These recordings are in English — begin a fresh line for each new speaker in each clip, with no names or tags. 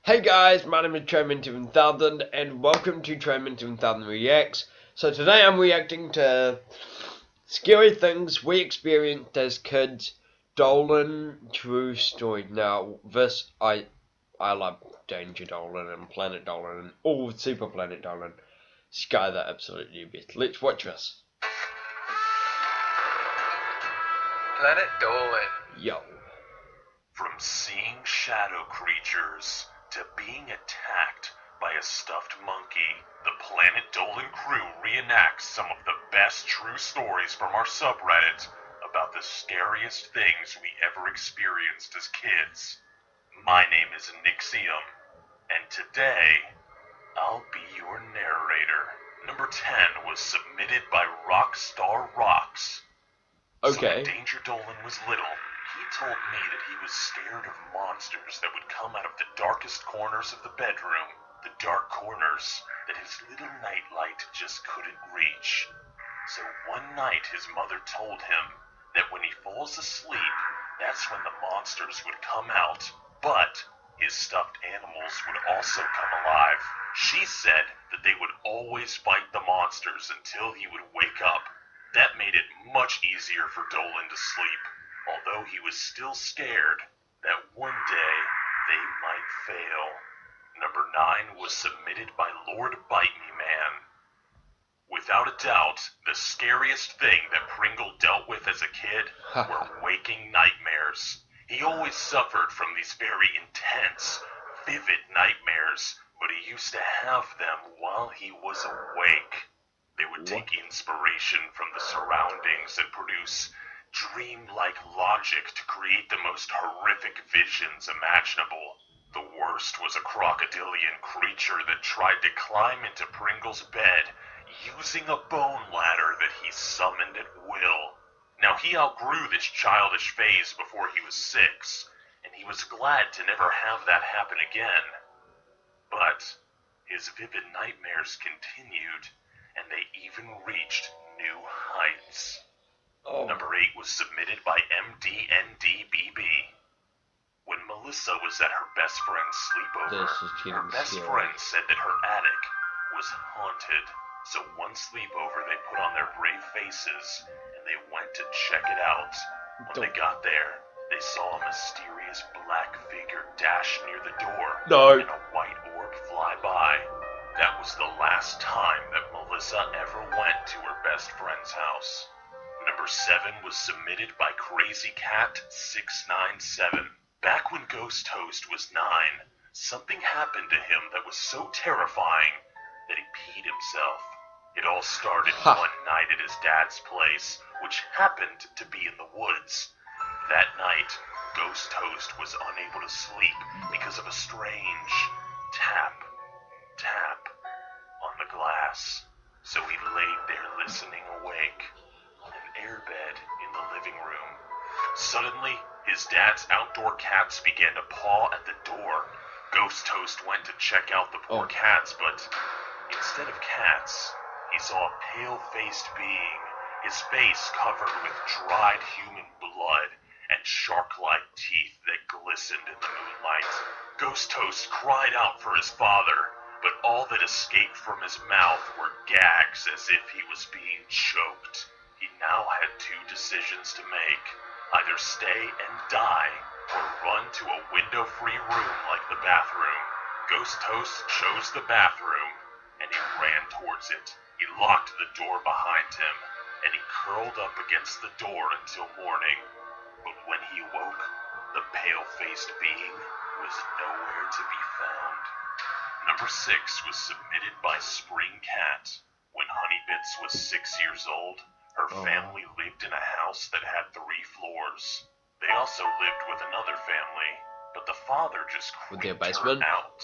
Hey guys, my name is Trominton1000 and welcome to Trominton1000 Reacts. So today I'm reacting to scary things we experienced as kids, Dolan True Story. Now I love Danger Dolan and Planet Dolan and all Super Planet Dolan. Sky that absolutely best. Let's watch this.
Planet Dolan.
Yo.
From seeing shadow creatures to being attacked by a stuffed monkey, the Planet Dolan crew reenacts some of the best true stories from our subreddit about the scariest things we ever experienced as kids. My name is Nixium, and today, I'll be your narrator. Number 10 was submitted by Rockstar Rocks.
Okay.
So when Danger Dolan was little, he told me that he was scared of monsters that would come out of the darkest corners of the bedroom, the dark corners that his little nightlight just couldn't reach. So one night his mother told him that when he falls asleep, that's when the monsters would come out, but his stuffed animals would also come alive. She said that they would always fight the monsters until he would wake up. That made it much easier for Dolan to sleep, although he was still scared that one day they might fail. Number 9 was submitted by Lord Bite Me Man. Without a doubt, the scariest thing that Pringle dealt with as a kid were waking nightmares. He always suffered from these very intense, vivid nightmares, but he used to have them while he was awake. They would take inspiration from the surroundings and produce dream-like logic to create the most horrific visions imaginable. The worst was a crocodilian creature that tried to climb into Pringle's bed using a bone ladder that he summoned at will. Now he outgrew this childish phase before he was 6, and he was glad to never have that happen again. But his vivid nightmares continued, and they even reached new heights. Number 8 was submitted by MDNDBB. When Melissa was at her best friend's sleepover, her best friend said that her attic was haunted. So one sleepover they put on their brave faces, and they went to check it out. When they got there, they saw a mysterious black figure dash near the door, and a white orb fly by. That was the last time that Melissa ever went to her best friend's house. Number 7 was submitted by Crazy Cat 697. Back when Ghost Toast was 9, something happened to him that was so terrifying that he peed himself. It all started one night at his dad's place, which happened to be in the woods. That night, Ghost Toast was unable to sleep because of a strange tap on the glass. So he laid there listening awake, an airbed in the living room. Suddenly, his dad's outdoor cats began to paw at the door. Ghost Toast went to check out the poor cats, but instead of cats, he saw a pale-faced being, his face covered with dried human blood and shark-like teeth that glistened in the moonlight. Ghost Toast cried out for his father, but all that escaped from his mouth were gags as if he was being choked. He now had 2 decisions to make: either stay and die, or run to a window-free room like the bathroom. Ghost Toast chose the bathroom, and he ran towards it. He locked the door behind him, and he curled up against the door until morning. But when he woke, the pale-faced being was nowhere to be found. Number 6 was submitted by Spring Cat. When Honeybits was 6 years old, her family lived in a house that had 3 floors. They also lived with another family, but the father just creeped her out.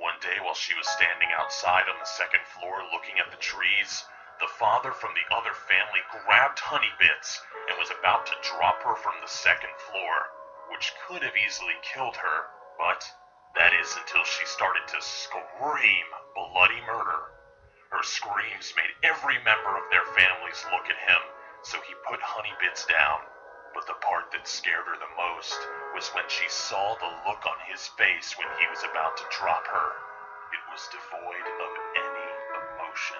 One day while she was standing outside on the 2nd floor looking at the trees, the father from the other family grabbed Honeybits and was about to drop her from the 2nd floor, which could have easily killed her, but that is until she started to scream bloody murder. Her screams made every member of their families look at him, so he put Honeybits down. But the part that scared her the most was when she saw the look on his face when he was about to drop her. It was devoid of any emotion.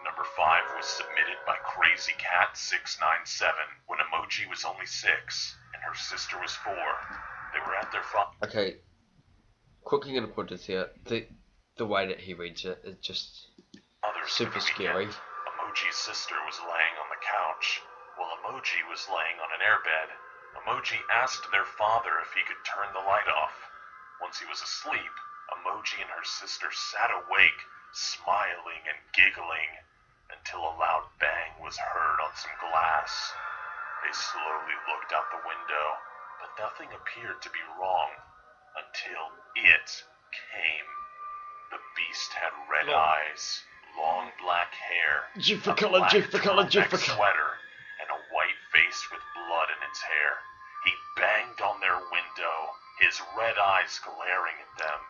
Number 5 was submitted by Crazy Cat 697 when Emoji was only 6 and her sister was 4. They were at their
Okay, quickly gonna put this here. The way that he reads it is just super scary.
Emoji's sister was laying on the couch, while Emoji was laying on an airbed. Emoji asked their father if he could turn the light off. Once he was asleep, Emoji and her sister sat awake, smiling and giggling, until a loud bang was heard on some glass. They slowly looked out the window, but nothing appeared to be wrong, until it came. The beast had red eyes, long black hair, a black turtleneck sweater, and a white face with blood in its hair. He banged on their window, his red eyes glaring at them.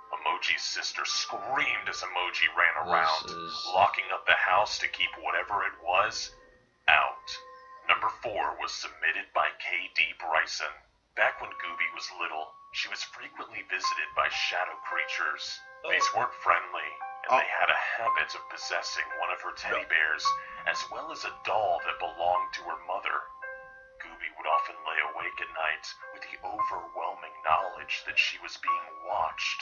Emoji's sister screamed as Emoji ran around, locking up the house to keep whatever it was out. Number 4 was submitted by KD Bryson. Back when Gooby was little, she was frequently visited by shadow creatures. These weren't friendly, and they had a habit of possessing one of her teddy bears, as well as a doll that belonged to her mother. Gooby would often lay awake at night with the overwhelming knowledge that she was being watched.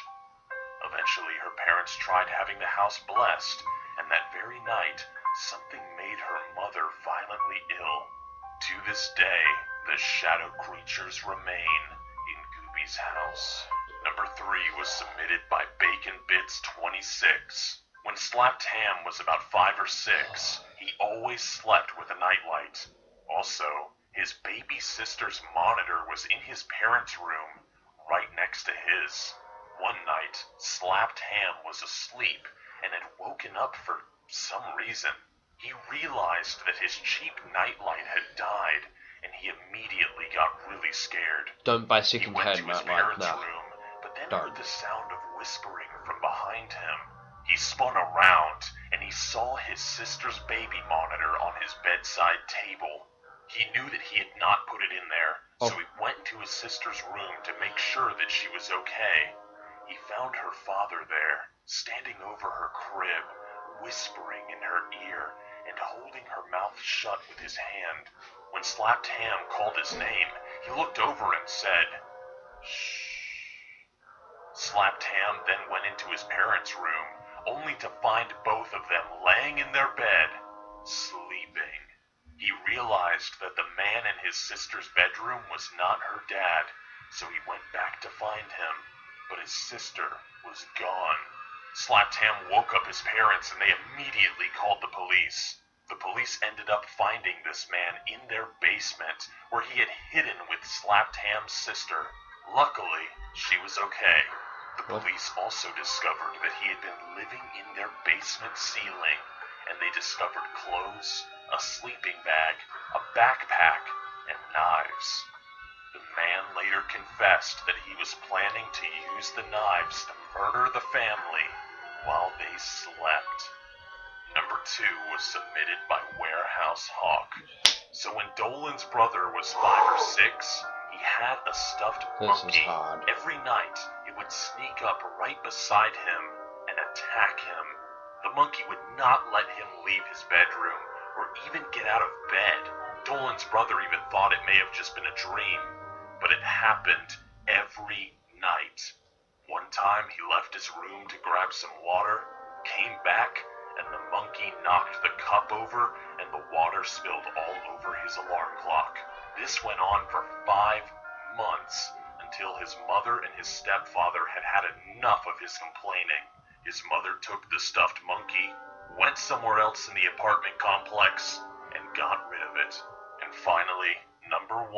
Eventually, her parents tried having the house blessed, and that very night, something made her mother violently ill. To this day, the shadow creatures remain in Gooby's house. Number 3 was submitted by Bacon Bits 26. When Slapped Ham was about 5 or 6, he always slept with a nightlight. Also, his baby sister's monitor was in his parents' room, right next to his. One night, Slapped Ham was asleep and had woken up for some reason. He realized that his cheap nightlight had died, and he immediately got really scared.
Don't buy second-hand
He went to his
nightlight,
parents'
no.
room, but then
Don't.
heard the sound of whispering from behind him. He spun around, and he saw his sister's baby monitor on his bedside table. He knew that he had not put it in there, so he went to his sister's room to make sure that she was okay. He found her father there, standing over her crib, whispering in her ear and holding her mouth shut with his hand. When Slapped Ham called his name, he looked over and said, "Shh." Slapped Ham then went into his parents' room, only to find both of them laying in their bed, sleeping. He realized that the man in his sister's bedroom was not her dad, so he went back to find him, but his sister was gone. Slapped Ham woke up his parents and they immediately called the police. The police ended up finding this man in their basement, where he had hidden with Slapped Ham's sister. Luckily, she was okay. The police also discovered that he had been living in their basement ceiling, and they discovered clothes, a sleeping bag, a backpack, and knives. The man later confessed that he was planning to use the knives to murder the family while they slept. Number 2 was submitted by Warehouse Hawk. So when Dolan's brother was 5 or 6, he had a stuffed monkey. Every night, it would sneak up right beside him and attack him. The monkey would not let him leave his bedroom or even get out of bed. Dolan's brother even thought it may have just been a dream, but it happened every night. One time he left his room to grab some water, came back, and the monkey knocked the cup over and the water spilled all over his alarm clock. This went on for 5 months until his mother and his stepfather had had enough of his complaining. His mother took the stuffed monkey, went somewhere else in the apartment complex, and got rid of it. And finally, number 1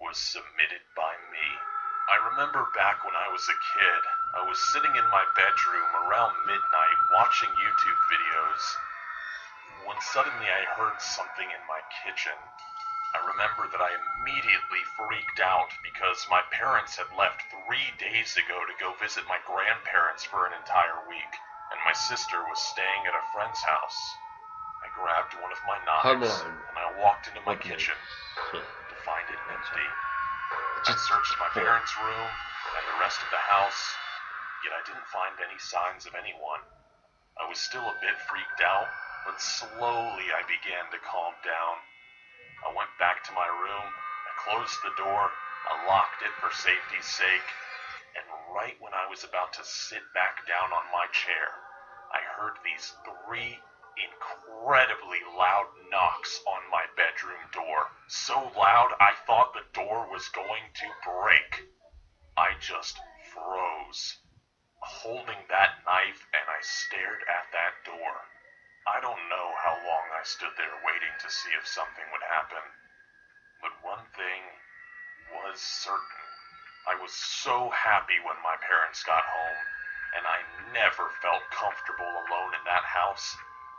was submitted by me. I remember back when I was a kid, I was sitting in my bedroom around midnight watching YouTube videos, when suddenly I heard something in my kitchen. I remember that I immediately freaked out because my parents had left 3 days ago to go visit my grandparents for an entire week, and my sister was staying at a friend's house. I grabbed one of my knives, and I walked into my kitchen. To find it empty. I searched my parents' room and the rest of the house, yet I didn't find any signs of anyone. I was still a bit freaked out, but slowly I began to calm down. I went back to my room, I closed the door, I locked it for safety's sake, and right when I was about to sit back down on my chair, I heard these 3 incredibly loud knocks on my bedroom door. So loud I thought the door was going to break. I just froze, holding that knife, and I stared at that door. I don't know how long I stood there waiting to see if something would happen, but one thing was certain. I was so happy when my parents got home, and I never felt comfortable alone in that house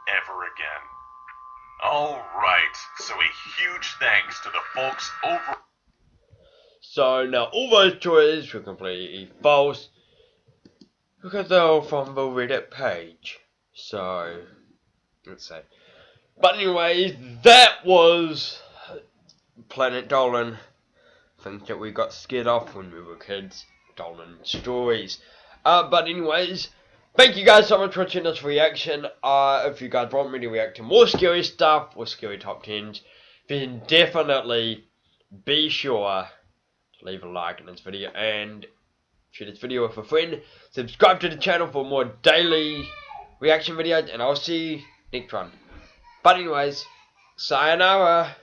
ever again. Alright, so a huge thanks to the folks over...
So now all those choices were completely false because they're all from the Reddit page. So let's see. But anyways, that was Planet Dolan. Things that we got scared off when we were kids. Dolan stories. But anyways, thank you guys so much for watching this reaction. If you guys want me to react to more scary stuff or scary top 10s, then definitely be sure to leave a like in this video and share this video with a friend. Subscribe to the channel for more daily reaction videos, and I'll see you next one. But anyways, sayonara.